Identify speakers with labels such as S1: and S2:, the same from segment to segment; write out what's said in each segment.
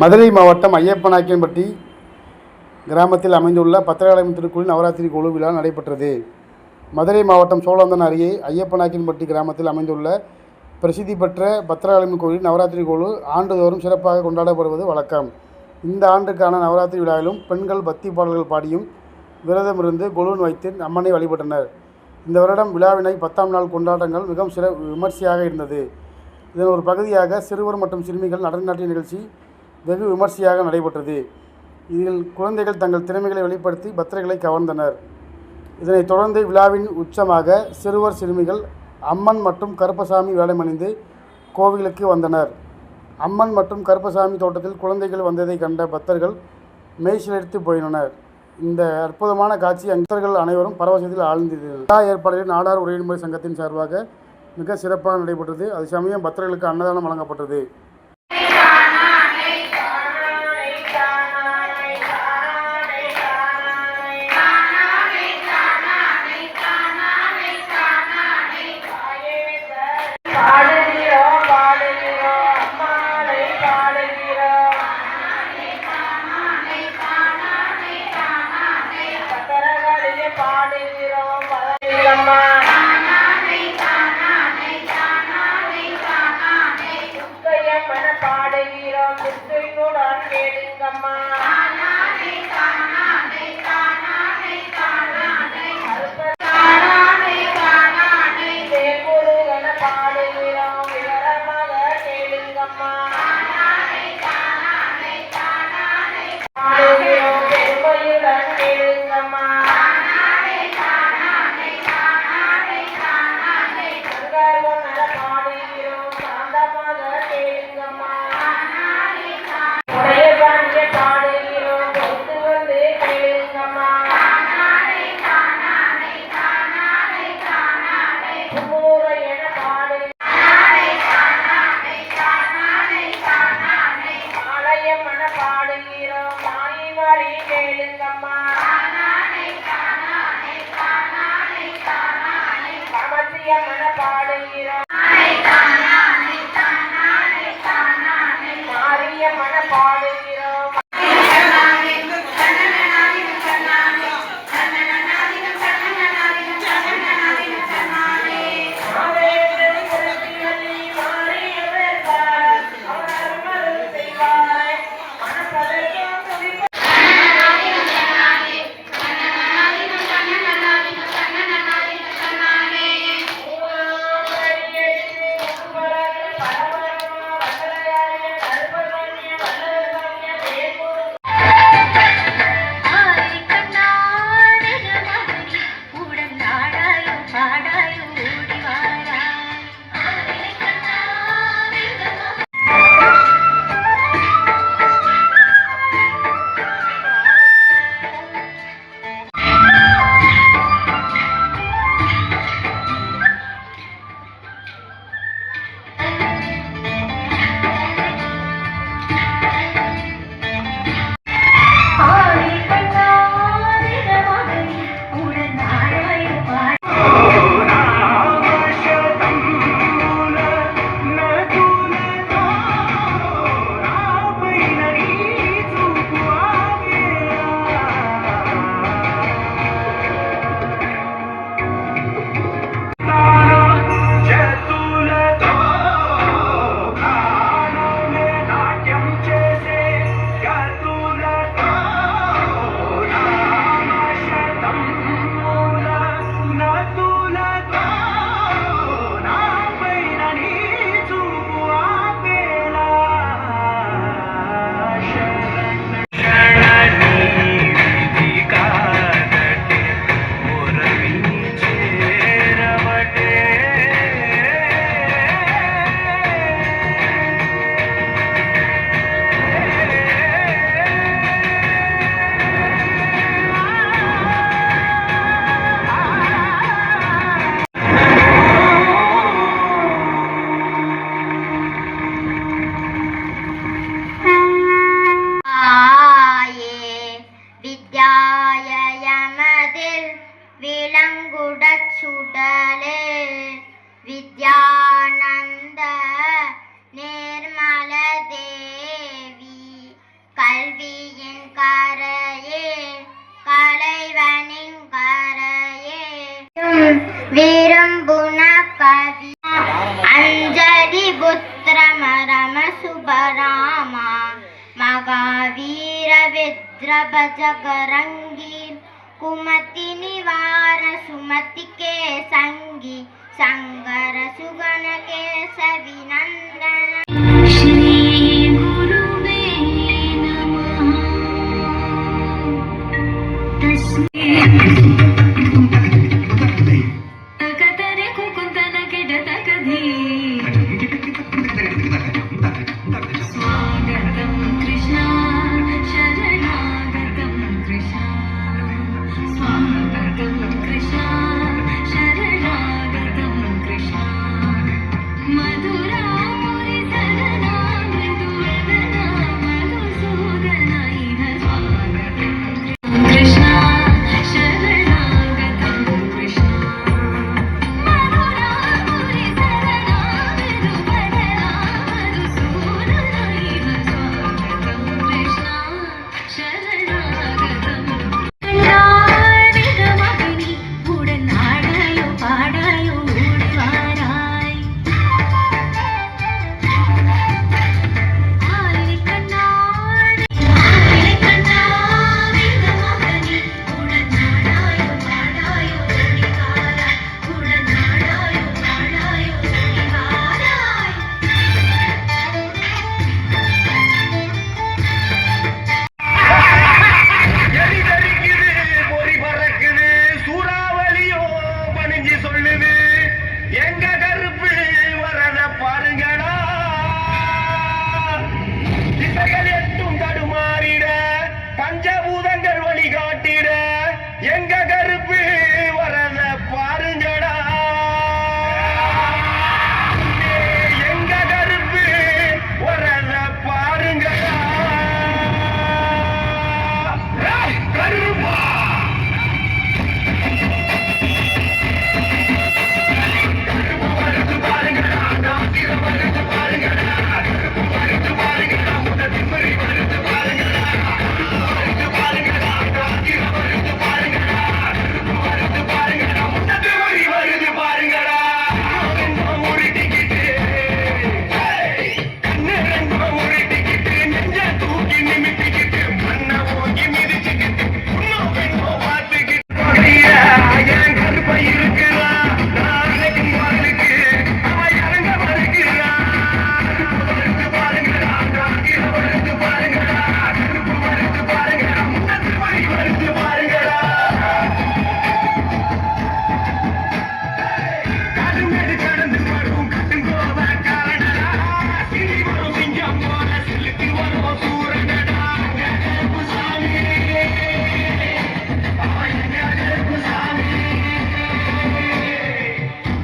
S1: மதுரை மாவட்டம் ஐயப்பநாயக்கன்பட்டி கிராமத்தில் அமைந்துள்ள பத்திரகாளியம்மன் திருக்கோயில் நவராத்திரி கொலு விழா நடைபெற்றது. மதுரை மாவட்டம் சோழவந்தான் அருகே ஐயப்பநாயக்கன்பட்டி கிராமத்தில் அமைந்துள்ள பிரசித்தி பெற்ற பத்திரகாளியம்மன் கோயில் நவராத்திரி கொலு ஆண்டுதோறும் சிறப்பாக கொண்டாடப்படுவது வழக்கம். இந்த ஆண்டுக்கான நவராத்திரி விழாவிலும் பெண்கள் பக்தி பாடல்கள் பாடியும் விரதமிருந்து கொலு வைத்து அம்மனை வழிபட்டனர். இந்த வருடம் விழாவினை 10ஆம் நாள் கொண்டாட்டங்கள் மிகவும் விமர்சையாக இருந்தது. இதன் ஒரு பகுதியாக சிறுவர் மற்றும் சிறுமிகள் நடன நாட்டிய நிகழ்ச்சி வெகு விமர்சையாக நடைபெற்றது. இதில் குழந்தைகள் தங்கள் திறமைகளை வெளிப்படுத்தி பக்தர்களை கவர்ந்தனர். இதனைத் தொடர்ந்து விழாவின் உச்சமாக சிறுவர் சிறுமிகள் அம்மன் மற்றும் கருப்பசாமி வேடமணிந்து கோவிலுக்கு வந்தனர். அம்மன் மற்றும் கருப்பசாமி தோட்டத்தில் குழந்தைகள் வந்ததை கண்ட பக்தர்கள் மெய்சிலிர்த்து போயினர். இந்த அற்புதமான காட்சி பக்தர்கள் அனைவரும் பரவசத்தில் ஆழ்ந்தனர். விழா ஏற்பாடுகளில் நாடார் உறவின்முறை சங்கத்தின் சார்பாக மிக சிறப்பாக நடைபெற்றது. அது சமயம் பக்தர்களுக்கு அன்னதானம் வழங்கப்பட்டது.
S2: द्रभजगरङ्गी कुमति निवार सुमति के संगी संगर सुगण केसवी नंदन श्री गुरुवे नमः तकतरे कुकुंतन किड तकधी स्वागतं कृष्णा शरणागतं कृष्णा स्वागतं कृष्णा शरणागतं कृष्णा मधुरापुरी सदना मृदुवदना मधुसूदना इह स्वागतं कृष्णा शरणागतं कृष्णा मधुरापुरी सदना मृदुवदना मधुसूदना इह स्वागतं कृष्णा शरणागतं மகனி உடன் ஆடாயோ பாடாயோ ஓடிவாராய் ஆலை கண்ணாடி மகனி உடன் ஆடாயோ பாடாயோ ஓடிவாராய் உடன் ஆடாயோ பாடாயோ ஓடிவாராய்
S3: எரி தெரிக்குது, பொறி பறக்குது, சூறாவளியோ பணிஞ்சு சொல்லுது. எங்க கருப்பு வரத பாருங்கடா. திசைகள் எட்டும் தடுமாறிட, பஞ்சபூதங்கள் வழிகாட்டிட. எங்க கருப்பு வரத பாருங்கடா. எங்க கருப்பு வரத பாருங்கடா. கருப்பா வருது பாருங்கடா. முருட்டிக்கிட்டு கண்ணு ரெண்டும் முருட்டிக்கிட்டு நெஞ்ச தூக்கி நிமித்திக்கிட்டு மண்ணை ஓங்கி மிதிச்சுக்கிட்டு இன்னும் பெண்ணும் பார்த்துக்கிட்டு என் கருப்பை இருக்கிறா நாளைக்கும் பாருக்கு அவன் இறங்க மறுக்கிறா. வருது பாருங்கடா வருது பாருங்கடா கருப்பு வருது பாருங்கடா முன்னத்து வழி வருது பாருங்கடா. கருமேடு கடந்து வரும் கட்டுங்கோவ காரணடா. சிறி வரும் சிங்கம் போல செலுத்தி வரும் சூரனடா. கருப்பு சாமி கருப்பு சாமி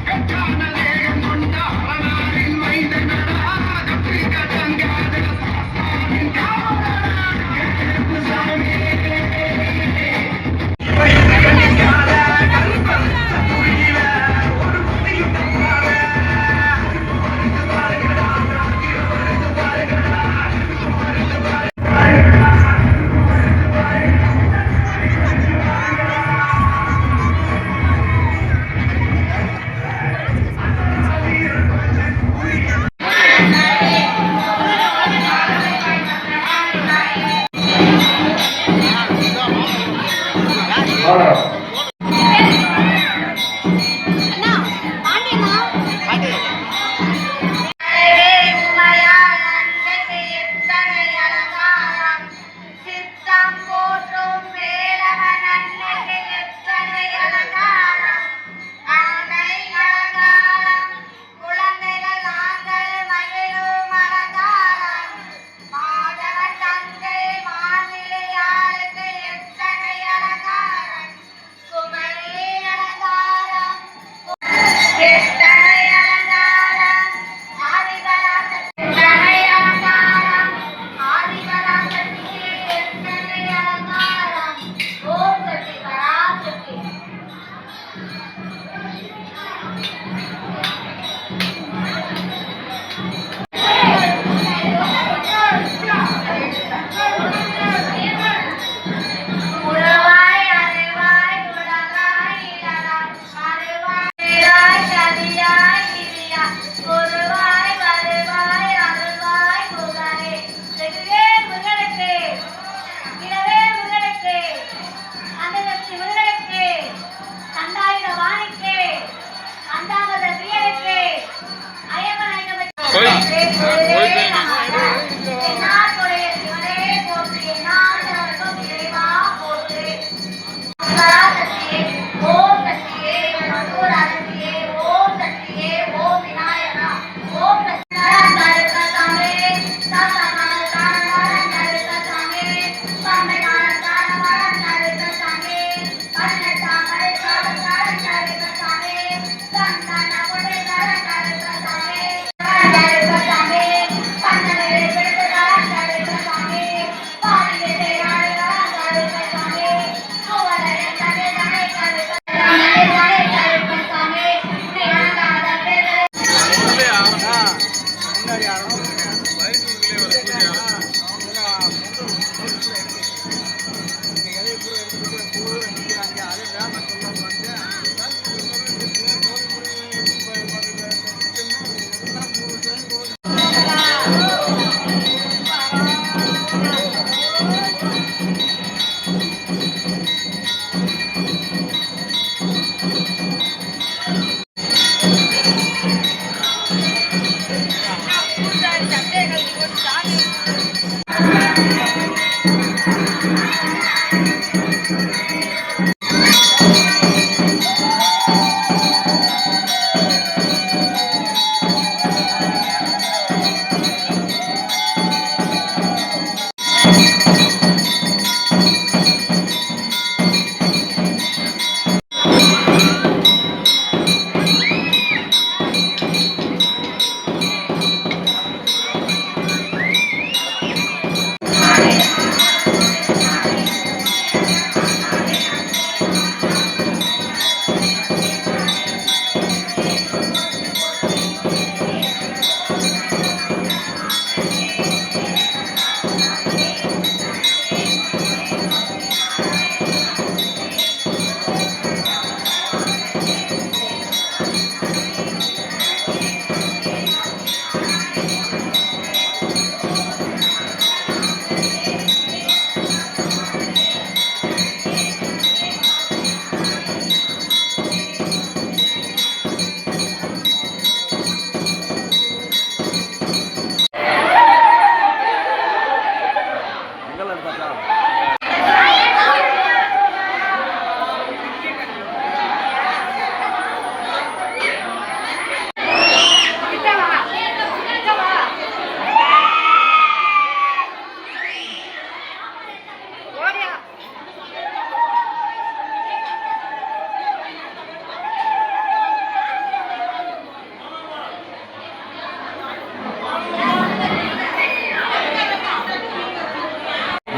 S3: கட்டான தேகம் கொண்ட அரணாரின் மைந்தனடா. கத்திரிக்க தங்காத சாஸ்தாவின் காவலடா. கருப்பு சாமி
S2: சித்தம் போற்றும் வேலவன் அன்னைக்கு எத்தனை அலங்காரம் அன்னை அலங்காரம் குழந்தைகள் நாங்கள் மகிழும் அலங்காரம் மாதவன் தங்கை மாநிலையாளுக்கு எத்தனை அலங்காரம்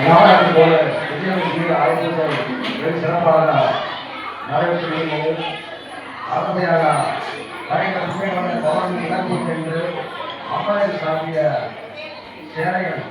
S4: நாடகம் போல விஜயலட்சுமி ஆய்வுகள் வெகு சிறப்பாக நடைபெற்றுள்ளது. அருமையாக கலைஞர் பவன் இலக்கு என்று அம்மையை சாப்பிய சேனைகள்